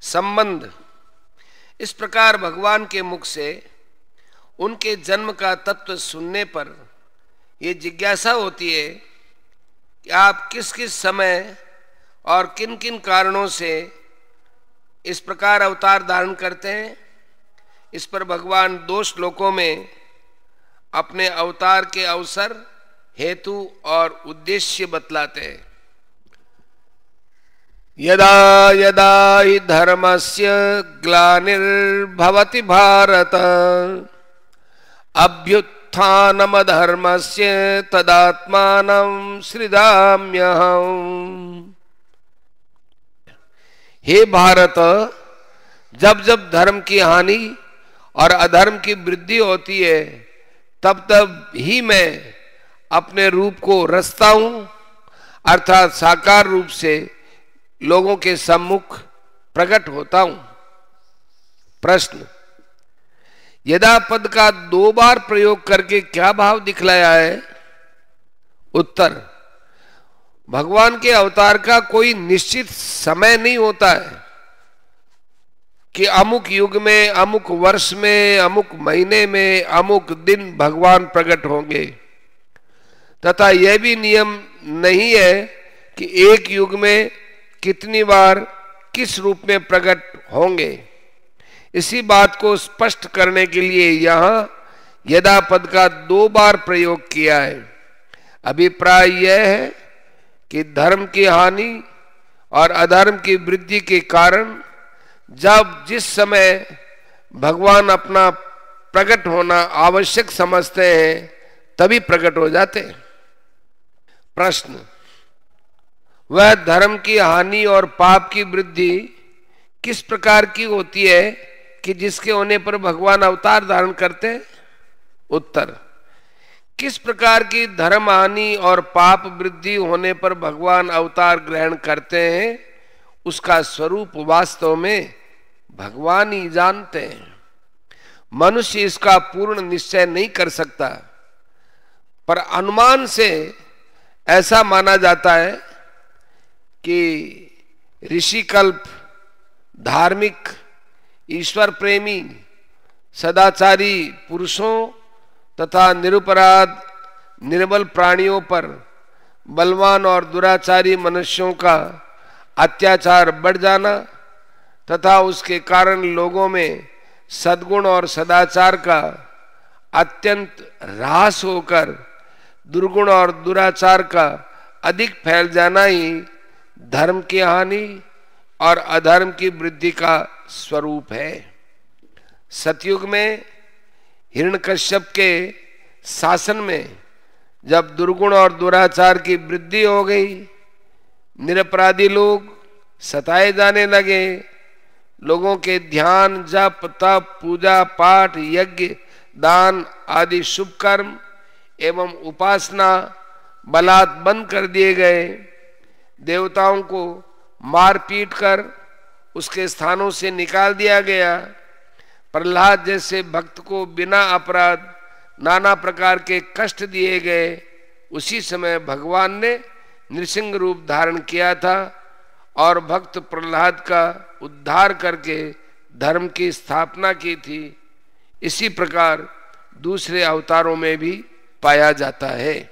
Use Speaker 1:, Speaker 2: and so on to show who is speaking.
Speaker 1: संबंध। इस प्रकार भगवान के मुख से उनके जन्म का तत्व सुनने पर यह जिज्ञासा होती है कि आप किस किस समय और किन किन कारणों से इस प्रकार अवतार धारण करते हैं। इस पर भगवान 2 श्लोकों में अपने अवतार के अवसर, हेतु और उद्देश्य बतलाते हैं। यदा यदा हि धर्मस्य ग्लानिर्भवति भारत अभ्युत्थानमधर्मस्य तदात्मानं सृजाम्यहम्। हे भारत, जब जब धर्म की हानि और अधर्म की वृद्धि होती है तब तब ही मैं अपने रूप को रचता हूं, अर्थात साकार रूप से लोगों के सम्मुख प्रकट होता हूं। प्रश्न: यदा पद का 2 बार प्रयोग करके क्या भाव दिखलाया है? उत्तर: भगवान के अवतार का कोई निश्चित समय नहीं होता है कि अमुक युग में, अमुक वर्ष में, अमुक महीने में, अमुक दिन भगवान प्रकट होंगे, तथा यह भी नियम नहीं है कि एक युग में कितनी बार किस रूप में प्रकट होंगे। इसी बात को स्पष्ट करने के लिए यहां यदा पद का 2 बार प्रयोग किया है। अभिप्राय यह है कि धर्म की हानि और अधर्म की वृद्धि के कारण जब जिस समय भगवान अपना प्रकट होना आवश्यक समझते हैं तभी प्रकट हो जाते हैं। प्रश्न: वह धर्म की हानि और पाप की वृद्धि किस प्रकार की होती है कि जिसके होने पर भगवान अवतार धारण करते हैं? उत्तर: किस प्रकार की धर्म हानि और पाप वृद्धि होने पर भगवान अवतार ग्रहण करते हैं, उसका स्वरूप वास्तव में भगवान ही जानते हैं। मनुष्य इसका पूर्ण निश्चय नहीं कर सकता, पर अनुमान से ऐसा माना जाता है कि ऋषिकल्प, धार्मिक, ईश्वर प्रेमी, सदाचारी पुरुषों तथा निरपराध निर्बल प्राणियों पर बलवान और दुराचारी मनुष्यों का अत्याचार बढ़ जाना तथा उसके कारण लोगों में सद्गुण और सदाचार का अत्यंत ह्रास होकर दुर्गुण और दुराचार का अधिक फैल जाना ही धर्म की हानि और अधर्म की वृद्धि का स्वरूप है। सतयुग में हिरण्यकश्यप के शासन में जब दुर्गुण और दुराचार की वृद्धि हो गई, निरपराधी लोग सताए जाने लगे, लोगों के ध्यान, जप, तप, पूजा पाठ, यज्ञ, दान आदि शुभ कर्म एवं उपासना बलात् बंद कर दिए गए, देवताओं को मार पीट कर उसके स्थानों से निकाल दिया गया, प्रहलाद जैसे भक्त को बिना अपराध नाना प्रकार के कष्ट दिए गए, उसी समय भगवान ने नृसिंह रूप धारण किया था और भक्त प्रहलाद का उद्धार करके धर्म की स्थापना की थी। इसी प्रकार दूसरे अवतारों में भी पाया जाता है।